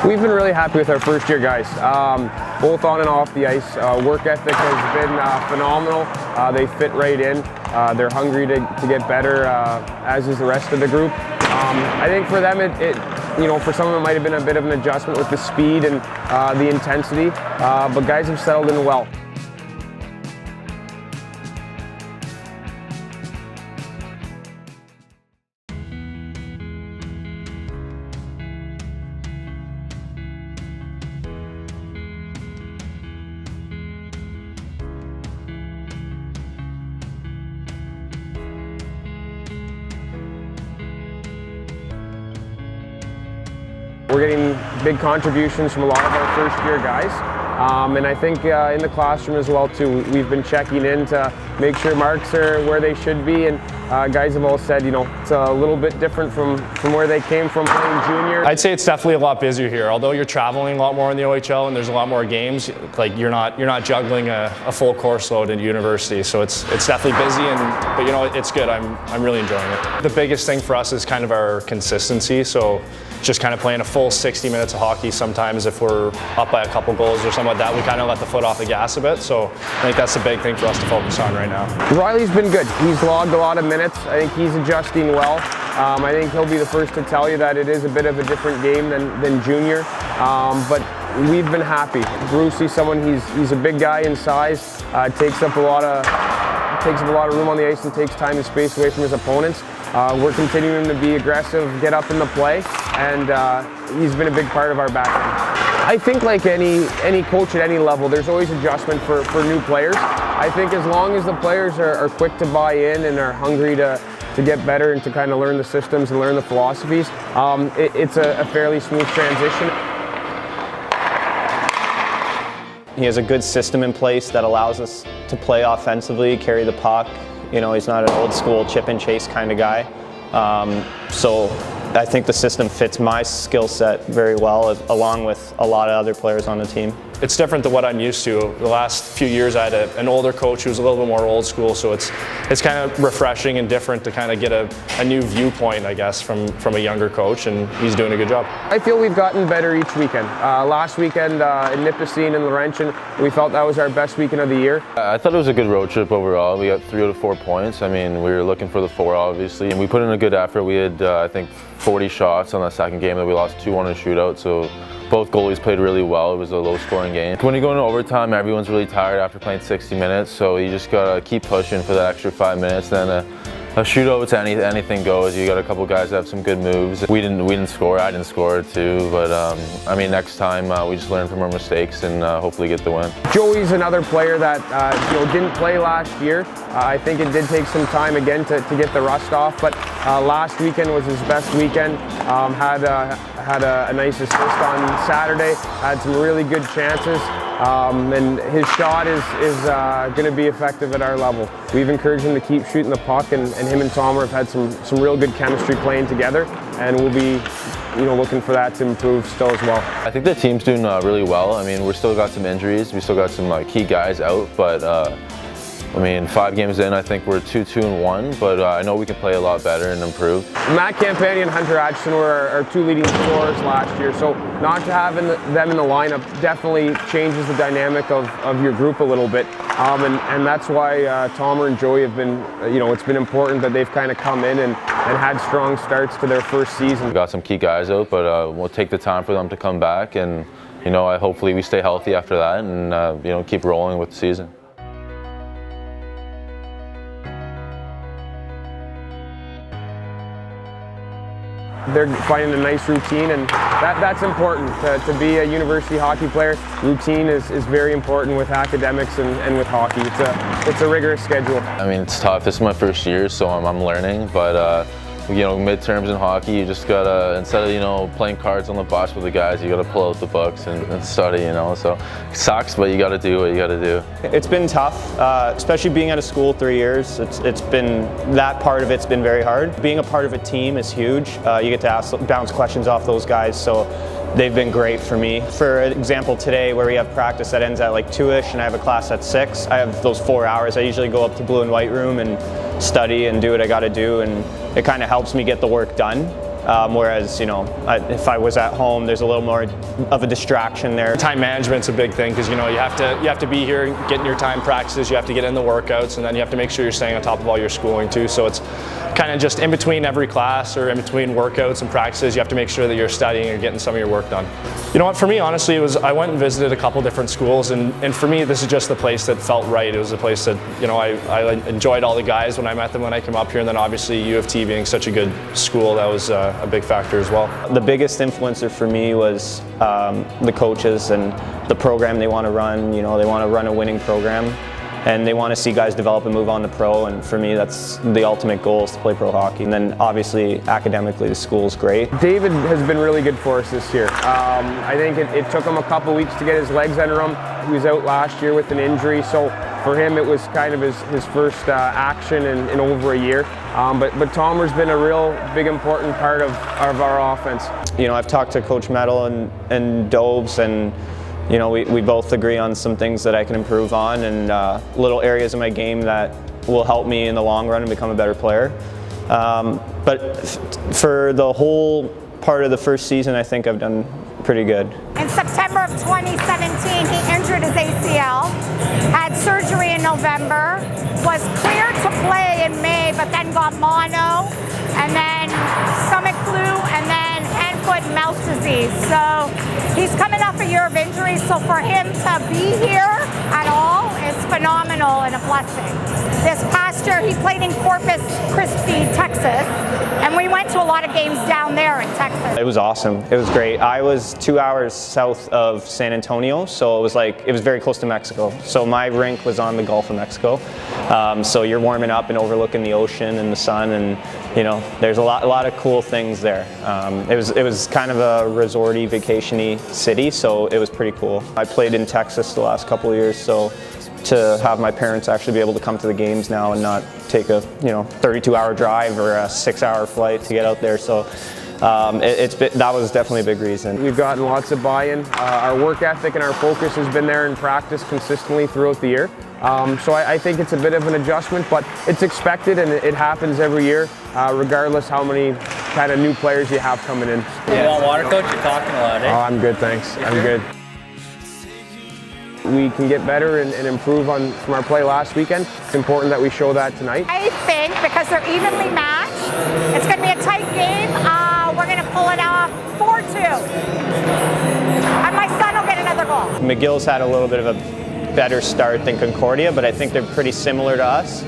We've been really happy with our first year guys, both on and off the ice. Work ethic has been phenomenal. They fit right in. They're hungry to get better, as is the rest of the group. I think for them, for some of them it might have been a bit of an adjustment with the speed and the intensity, but guys have settled in well. We're getting big contributions from a lot of our first year guys. And I think in the classroom as well too, we've been checking in to make sure marks are where they should be, and guys have all said, it's a little bit different from where they came from playing junior. I'd say it's definitely a lot busier here. Although you're traveling a lot more in the OHL and there's a lot more games, like you're not juggling a full course load in university. So it's definitely busy, but it's good. I'm really enjoying it. The biggest thing for us is kind of our consistency. So just kind of playing a full 60 minutes of hockey. Sometimes if we're up by a couple goals or something like that, we kind of let the foot off the gas a bit. So I think that's the big thing for us to focus on right now. Riley's been good. He's logged a lot of minutes. I think he's adjusting well. I think he'll be the first to tell you that it is a bit of a different game than junior. But we've been happy. Brucey, he's a big guy in size, takes up a lot of room on the ice and takes time and space away from his opponents. We're continuing to be aggressive, get up in the play, and he's been a big part of our back end. I think like any coach at any level, there's always adjustment for new players. I think as long as the players are quick to buy in and are hungry to get better and to kind of learn the systems and learn the philosophies, it's a fairly smooth transition. He has a good system in place that allows us to play offensively, carry the puck. He's not an old school chip and chase kind of guy. So I think the system fits my skill set very well, along with a lot of other players on the team. It's different than what I'm used to. The last few years I had an older coach who was a little bit more old school, so it's kind of refreshing and different to kind of get a new viewpoint, I guess, from a younger coach, and he's doing a good job. I feel we've gotten better each weekend. Last weekend in Nipissing and Laurentian, we felt that was our best weekend of the year. I thought it was a good road trip overall. We got 3 out of 4 points. I mean, we were looking for the 4 obviously, and we put in a good effort. We had I think 40 shots on that second game that we lost 2-1 in shootout, so both goalies played really well. It was a low-scoring game. When you go into overtime, everyone's really tired after playing 60 minutes, so you just gotta keep pushing for that extra 5 minutes. Then a shootout, anything goes. You got a couple guys that have some good moves. We didn't score. I didn't score too, but I mean, next time we just learn from our mistakes and hopefully get the win. Joey's another player that didn't play last year. I think it did take some time again to get the rust off, but last weekend was his best weekend. Had a nice assist on Saturday. Had some really good chances. And his shot is going to be effective at our level. We've encouraged him to keep shooting the puck, and him and Tom have had some real good chemistry playing together, and we'll be looking for that to improve still as well. I think the team's doing really well. I mean, we're still got some injuries. We still got some key guys out, but I mean, 5 games in, I think we're 2-2-1, but I know we can play a lot better and improve. Matt Campani and Hunter Atchison were our 2 leading scorers last year, so not to have them in the lineup definitely changes the dynamic of your group a little bit. And that's why Tomer and Joey have been, it's been important that they've kind of come in and had strong starts to their first season. We got some key guys out, but we'll take the time for them to come back, and hopefully we stay healthy after that and keep rolling with the season. They're finding a nice routine, and that's important to be a university hockey player. Routine is very important with academics and with hockey. It's a rigorous schedule. I mean, it's tough. This is my first year, so I'm learning, but midterms in hockey, you just gotta, instead of playing cards on the bus with the guys, you gotta pull out the books and study. So it sucks, but you gotta do what you gotta do. It's been tough, especially being out of school 3 years. It's been, that part of it's been very hard. Being a part of a team is huge. You get to bounce questions off those guys, so they've been great for me. For example, today where we have practice that ends at like 2-ish and I have a class at 6, I have those 4 hours. I usually go up to blue and white room and study and do what I gotta do, and it kind of helps me get the work done. Whereas, you know, if I was at home, there's a little more of a distraction there. Time management's a big thing because, you know, you have to be here, getting your time practices, you have to get in the workouts, and then you have to make sure you're staying on top of all your schooling too. So it's kind of just in between every class or in between workouts and practices, you have to make sure that you're studying and getting some of your work done. You know what, for me, honestly, I went and visited a couple different schools, and for me, this is just the place that felt right. It was a place that, you know, I enjoyed all the guys when I met them when I came up here, and then obviously U of T being such a good school, that was a big factor as well. The biggest influencer for me was the coaches and the program they want to run. You know, they want to run a winning program, and they want to see guys develop and move on to pro, and for me that's the ultimate goal, is to play pro hockey. And then obviously academically the school's great. David has been really good for us this year. I think it took him a couple weeks to get his legs under him. He was out last year with an injury, so for him it was kind of his first action in over a year. But Tomer's been a real big important part of our offense. You know, I've talked to Coach Metal and Dobes, and you know, we both agree on some things that I can improve on, and little areas of my game that will help me in the long run and become a better player. But for the whole part of the first season, I think I've done pretty good. In September of 2017, he injured his ACL, had surgery in November, was cleared to play in May, but then got mono, and then stomach flu, and then hand, foot, and mouth disease. So he's coming off a year of injury, so for him to be here at all is phenomenal and a blessing. This past year, he played in Corpus Christi, Texas, and we went to a lot of games down there in Texas. It was awesome. It was great. I was 2 hours south of San Antonio, so it was very close to Mexico. So my rink was on the Gulf of Mexico. So you're warming up and overlooking the ocean and the sun, and you know, there's a lot of cool things there. It was kind of a resorty, vacationy city, so it was pretty cool. I played in Texas the last couple of years, so to have my parents actually be able to come to the games now and not take a 32-hour drive or a 6-hour flight to get out there, so that was definitely a big reason. We've gotten lots of buy-in. Our work ethic and our focus has been there in practice consistently throughout the year. So I think it's a bit of an adjustment, but it's expected, and it happens every year, regardless how many kind of new players you have coming in. You want water, Coach? You're talking a lot, eh? Oh, I'm good, thanks. I'm good. We can get better and improve from our play last weekend. It's important that we show that tonight. I think because they're evenly matched, it's going to be a tight game. We're going to pull it off 4-2. And my son will get another goal. McGill's had a little bit of a better start than Concordia, but I think they're pretty similar to us.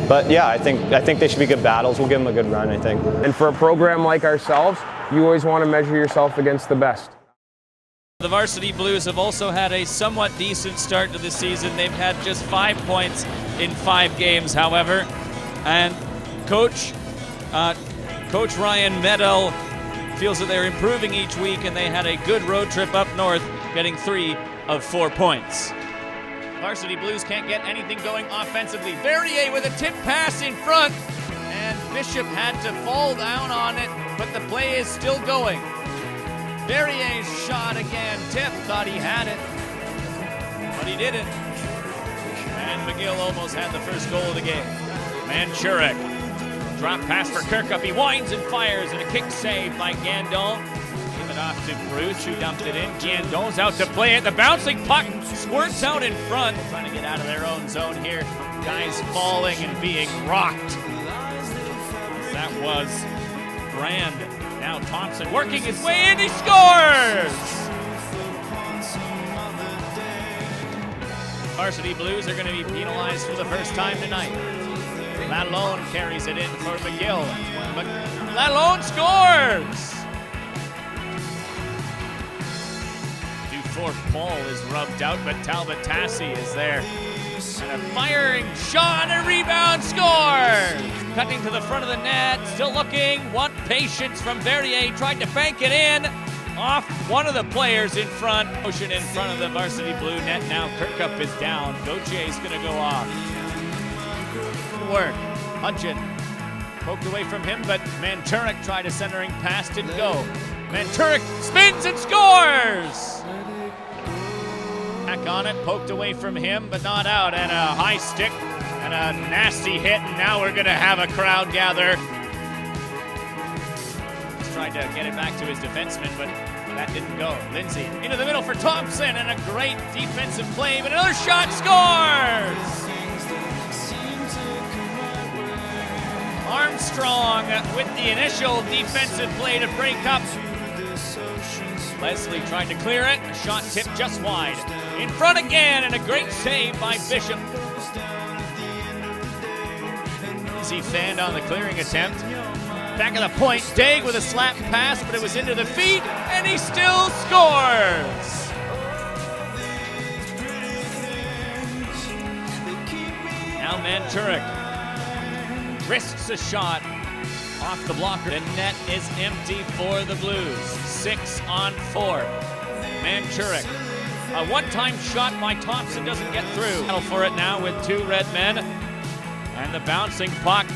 But yeah, I think they should be good battles. We'll give them a good run, I think. And for a program like ourselves, you always want to measure yourself against the best. The Varsity Blues have also had a somewhat decent start to the season. They've had just 5 points in 5 games, however. And Coach Ryan Medel feels that they're improving each week, and they had a good road trip up north, getting 3 of 4 points. Varsity Blues can't get anything going offensively. Verrier with a tip pass in front, and Bishop had to fall down on it, but the play is still going. Verrier's shot again. Tip thought he had it, but he didn't. And McGill almost had the first goal of the game. Manchurek. Drop pass for Kirkup. He winds and fires, and a kick save by Gandon. Give it off to Bruce, who dumped it in. Gandon's out to play it. The bouncing puck squirts out in front. Trying to get out of their own zone here. Guys falling and being rocked. That was Brand. Now Thomson working his way in, he scores! Varsity Blues are going to be penalized for the first time tonight. Lalonde carries it in for McGill. But Lalonde scores! Dufour Paul is rubbed out, but Talbot Tassi is there. And a firing shot, a rebound, score! Cutting to the front of the net, still looking, want patience from Verrier, tried to bank it in, off one of the players in front, motion in front of the Varsity Blue net. Now Kirkup is down, Gauthier's gonna go off. Good work, Hutchin poked away from him, but Manchurek tried a centering pass, didn't go. Manchurek spins and scores! Back on it, poked away from him, but not out, and a high stick and a nasty hit, and now we're gonna have a crowd gather. tried to get it back to his defenseman, but that didn't go. Lindsay into the middle for Thompson, and a great defensive play, but another shot, scores! Armstrong with the initial defensive play to break up. Leslie tried to clear it, a shot tipped just wide. In front again, and a great save by Bishop. Easy fanned on the clearing attempt. Back of the point, Daig with a slap pass, but it was into the feet, and he still scores! Now Manchurek risks a shot off the blocker. The net is empty for the Blues. 6 on 4. Manchurek. A one-time shot by Thomson doesn't get through. Battle for it now with 2 Redmen. And the bouncing puck.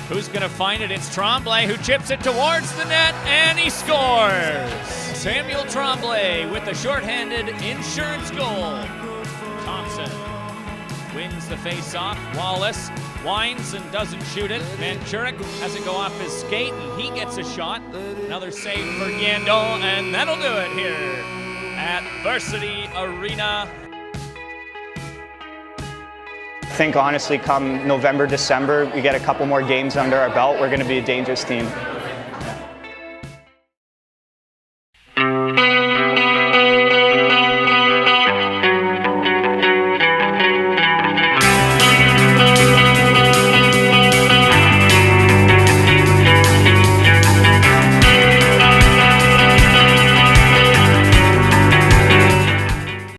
Who's going to find it? It's Tremblay who chips it towards the net, and he scores! Samuel Tremblay with the shorthanded insurance goal. Thomson wins the face-off. Wallace winds and doesn't shoot it. Manchurek has it go off his skate, and he gets a shot. Another save for Yandel, and that'll do it here at Varsity Arena. I think honestly, come November, December, we get a couple more games under our belt, we're going to be a dangerous team.